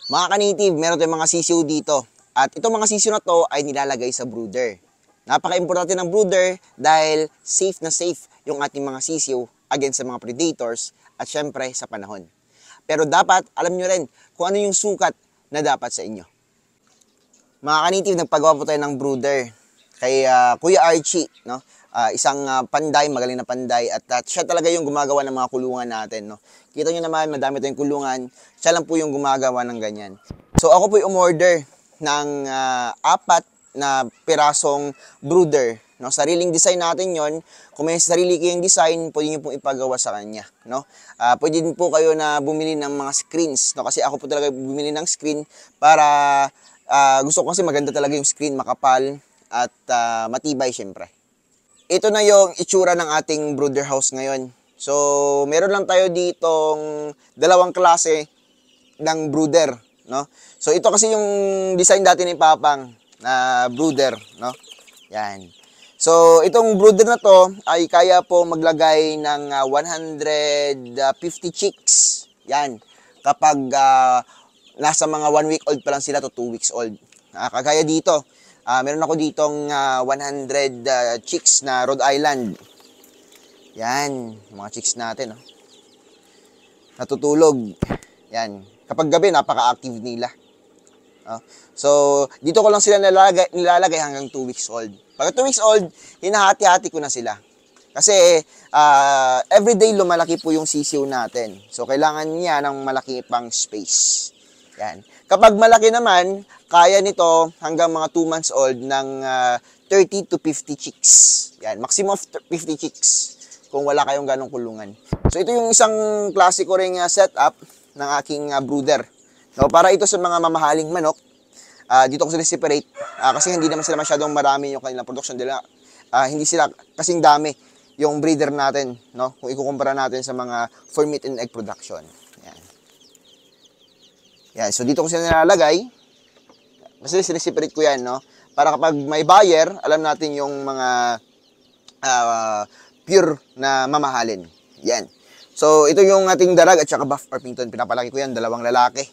Mga ka-native, meron tayong mga sisiw dito. At itong mga sisiw na to ay nilalagay sa brooder. Napaka-importante ng brooder dahil safe na safe yung ating mga sisiw against sa mga predators at syempre sa panahon. Pero dapat alam nyo rin kung ano yung sukat na dapat sa inyo. Mga ka-native, nagpagawa po tayo ng brooder kay Kuya Archie, no? Isang panday, magaling na panday, at siya talaga yung gumagawa ng mga kulungan natin, no? Kita nyo naman, madami tayong kulungan, siya lang po yung gumagawa ng ganyan. So ako po yung umorder ng 4 na pirasong brooder, no? Sariling design natin yon. Kung may sarili kayong design, pwede nyo pong ipagawa sa kanya, no? Pwede din po kayo na bumili ng mga screens, no? Kasi ako po talaga bumili ng screen para gusto ko kasi maganda talaga yung screen, makapal at matibay syempre. Ito na yung itsura ng ating brooder house ngayon. So, meron lang tayo ditong 2 klase ng brooder, no? So, ito kasi yung design dati ni Papang na brooder, no? Yan. So, itong brooder na to ay kaya po maglagay ng 150 chicks. Yan. Kapag nasa mga 1 week old pa lang sila to 2 weeks old. Kagaya dito. Meron ako ditong 100 chicks na Rhode Island. Yan, mga chicks natin. Oh. Natutulog. Yan. Kapag gabi, napaka-active nila. Oh. So, dito ko lang sila nilalagay hanggang 2 weeks old. Pag 2 weeks old, hinahati-hati ko na sila. Kasi, everyday lumalaki po yung sisiw natin. So, kailangan niya ng malaki pang space. Yan. Kapag malaki naman, kaya nito hanggang mga 2 months old ng 30 to 50 chicks. Yan, maximum of 50 chicks kung wala kayong ganong kulungan. So ito yung isang klasiko ring setup ng aking brooder. So, para ito sa mga mamahaling manok, dito ko sila separate kasi hindi naman sila masyadong marami yung kanilang production nila. Hindi sila kasing dami yung breeder natin, no? Kung ikukumpara natin sa mga for meat and egg production. Yan, so dito ko sila nilalagay. Kasi sineseparate ko yan, no? Para kapag may buyer, alam natin yung mga pure na mamahalin. Yan. So, ito yung ating darag at saka buff Orpington. Pinapalaki ko yan, 2 lalaki.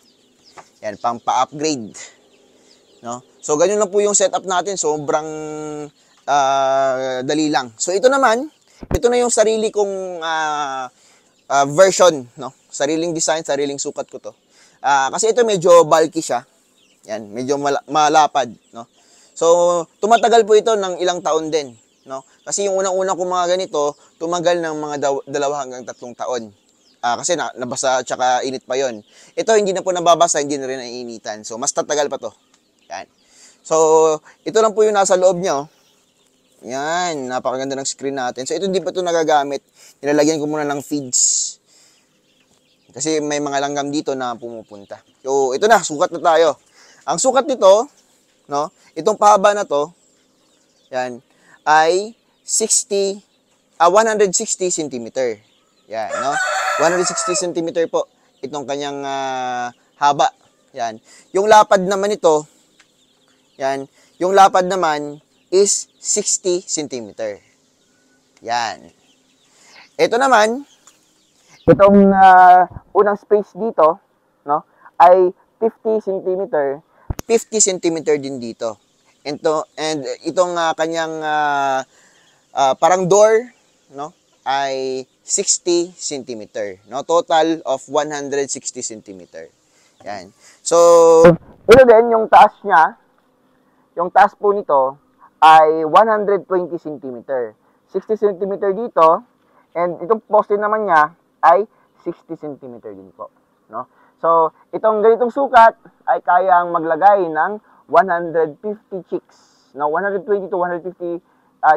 Yan, pang pa-upgrade. No? So, ganyan lang po yung setup natin. Sobrang dali lang. So, ito naman, ito na yung sarili kong version, no? Sariling design, sariling sukat ko to. Kasi ito medyo bulky siya. Yan, medyo malapad, no? So, tumatagal po ito ng ilang taon din, no? Kasi yung unang-una kong mga ganito, tumagal ng mga 2 hanggang 3 taon. Kasi nabasa at saka init pa yon. Ito hindi na po nababasa, hindi na rin naiinitan. So, mas tatagal pa to. Yan. So, ito lang po yung nasa loob niya, oh. Yan, napakaganda ng screen natin. So, ito hindi pa ito nagagamit. Nilalagyan ko muna ng feeds. Kasi may mga langgam dito na pumupunta. So, ito na, sukat na tayo. Ang sukat nito, no, itong pahaba na to, yan, ay 160 cm. Yan, no? 160 cm po itong kanyang haba. Yan. Yung lapad naman ito, yan, yung lapad naman is 60 cm. Yan. Ito naman, itong unang space dito, no, ay 50 cm. 50 cm din dito. And itong kanyang parang door, no, ay 60 cm. No, total of 160 cm. Yan. So, ito din yung taas niya. Yung taas po nito ay 120 cm. 60 cm dito, and itong poste naman niya ay 60 cm din po, no? So, itong ganitong sukat ay kayang maglagay ng 150 chicks, no? 120 to 150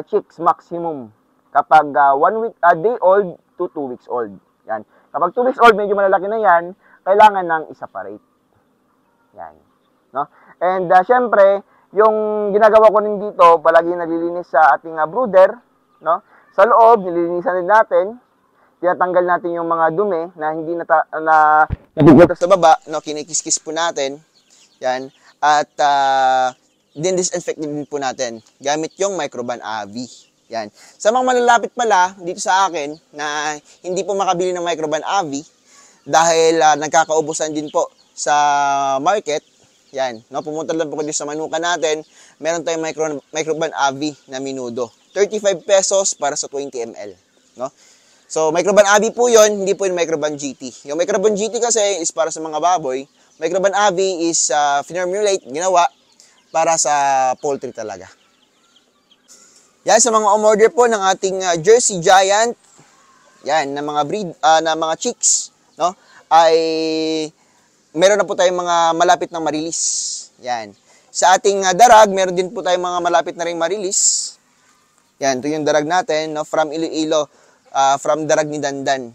chicks maximum kapag 1 week, day old to 2 weeks old. Yan. Kapag 2 weeks old, medyo malalaki na yan, kailangan ng i-separate. Yan, no? And syempre, yung ginagawa ko rin dito, palagi nalilinis sa ating brooder, no? Sa loob, nililinisan din natin. Tinatanggal natin yung mga dumi na hindi napupunta sa baba, no? Kinikis-kis po natin. Yan. At din-disinfect din po natin gamit yung Microban AV. Yan. Sa mga malalapit pala dito sa akin na hindi po makabili ng Microban AV dahil nagkakaubusan din po sa market, yan, no, pumunta lang po kayo sa manukan natin, meron tayong Microban Avi na minudo. 35 pesos para sa 20 ml, no? So, Microban Avi po yon, hindi po yung Microban GT. Yung Microban GT kasi is para sa mga baboy. Microban Avi is formulate, ginawa para sa poultry talaga. Yan, sa mga umorder po ng ating Jersey Giant, yan, na mga breed, na mga chicks, no, ay meron na po tayong mga malapit na marilis. Yan. Sa ating darag, meron din po tayong mga malapit na ring marilis. Yan, ito yung darag natin, no, from Iloilo, from darag ni Dandan.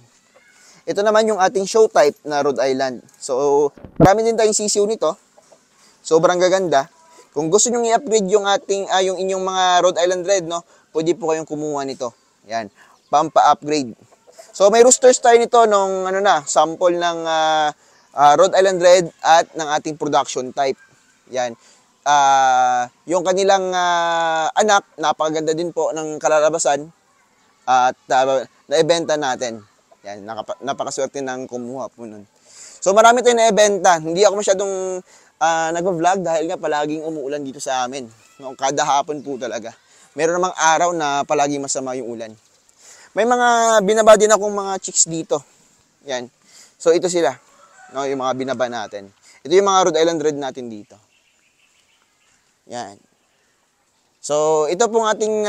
Ito naman yung ating show type na Rhode Island. So, marami din tayong sisiw nito. Sobrang gaganda. Kung gusto nyo i-upgrade yung ating, yung inyong mga Rhode Island Red, no, pwede po kayong kumuha nito. Yan, pampa-upgrade. So, may roosters tayo nito nung, sample ng Rhode Island Red at ng ating production type. Yan. Yung kanilang anak, napakaganda din po ng kalalabasan at naibenta natin. Yan, napakaswerte ng kumuha po nun. So, marami tayong naibenta. Hindi ako masyadong nagpa-vlog dahil nga palaging umuulan dito sa amin. No, kada hapon po talaga. Meron namang araw na palaging masama yung ulan. May mga binaba din akong mga chicks dito. Yan. So, ito sila. No, yung mga binaba natin. Ito yung mga Rhode Island Red natin dito. Yan. So, ito pong ating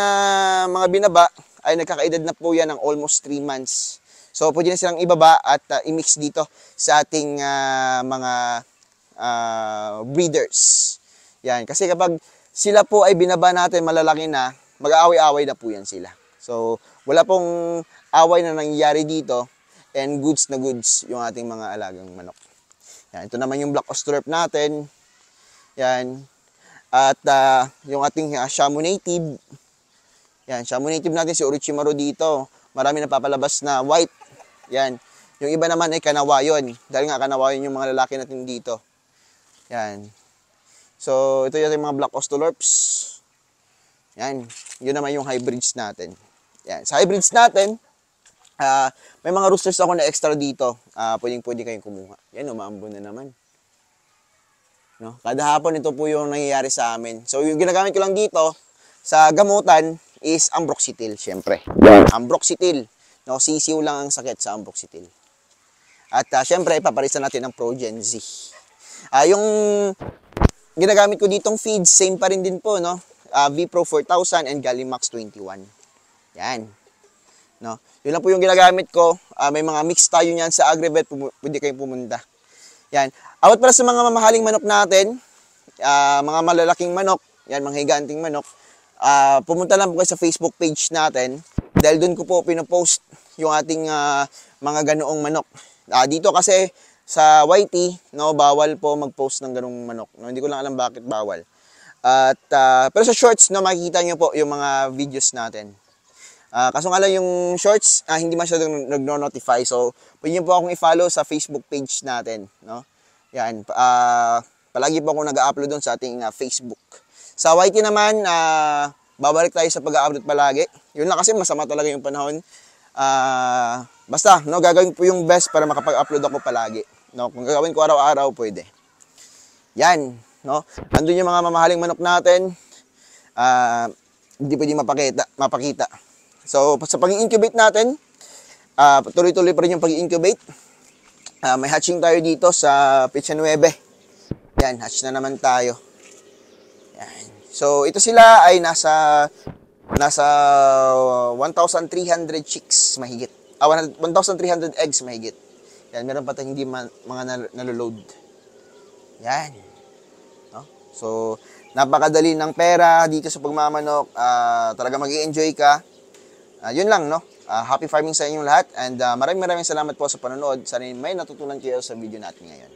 mga binaba ay nagkakaedad na po yan ng almost 3 months. So, pwede na silang ibaba at i-mix dito sa ating mga breeders. Yan. Kasi kapag sila po ay binaba natin malalaki na, mag-aaway-aaway na po yan sila. So, wala pong away na nangyayari dito and goods na goods yung ating mga alagang manok. Yan. Ito naman yung Black Australorp natin. Yan. At yung ating Shamu Native. Yan. Shamu Native natin si Orochimaru dito. Marami na papalabas na white. Yan. Yung iba naman ay Kanawayon. Dahil nga Kanawayon yung mga lalaki natin dito. Yan. So, ito yung mga Black Australorps. Yan. Yun naman yung hybrids natin. Yan. Sa hybrids natin, may mga roosters ako na extra dito. Pwede kayong kumuha. Yan, umaambon na naman. No? Kada hapon, ito po yung nangyayari sa amin. So, yung ginagamit ko lang dito, sa gamutan, is Ambroxetil, syempre. Ambroxetil. No, sisiw lang ang sakit sa Ambroxetil. At syempre, ipaparisan natin ang Progen Z. Yung ginagamit ko ditong feeds, same pa rin din po, no? V-Pro 4000 and Gallimax 21. Yan. No? Yun lang po yung ginagamit ko. May mga mix tayo niyan sa Agribet, pwede kayong pumunta. Yan. Awat para sa mga mamahaling manok natin, mga malalaking manok, yan, mga higanting manok, pumunta lang po kayo sa Facebook page natin dahil doon ko po pinopost yung ating mga ganoong manok. Dito kasi sa YT, no, bawal po mag-post ng ganoong manok. No, hindi ko lang alam bakit bawal. At pero sa shorts, no, makikita nyo po yung mga videos natin. Kaso nga lang yung shorts, hindi masyadong nagno-notify. So, pwede nyo po akong i-follow sa Facebook page natin. No? Yan. Palagi po ako nag-upload doon sa ating Facebook. Sa YT naman, babalik tayo sa pag-upload palagi. Yun lang kasi masama talaga yung panahon. Basta, no, gagawin po yung best para makapag-upload ako palagi. No? Kung gagawin ko araw-araw, pwede. Yan. No? Andun yung mga mamahaling manok natin. Hindi pwede mapakita. So, sa pag-incubate natin, tuloy-tuloy pa rin yung pag-incubate. May hatching tayo dito sa Picha 9. Yan, hatch na naman tayo. Yan. So, ito sila ay nasa 1,300 chicks mahigit. 1,300 eggs mahigit. Yan, meron pa tayong hindi mga naloload. Yan. No? So, napakadali ng pera dito sa pagmamanok. Talaga mag-i-enjoy ka. Yun lang, no? Happy farming sa inyong lahat. And maraming salamat po sa panonood. Sana may natutunan kayo sa video natin ngayon.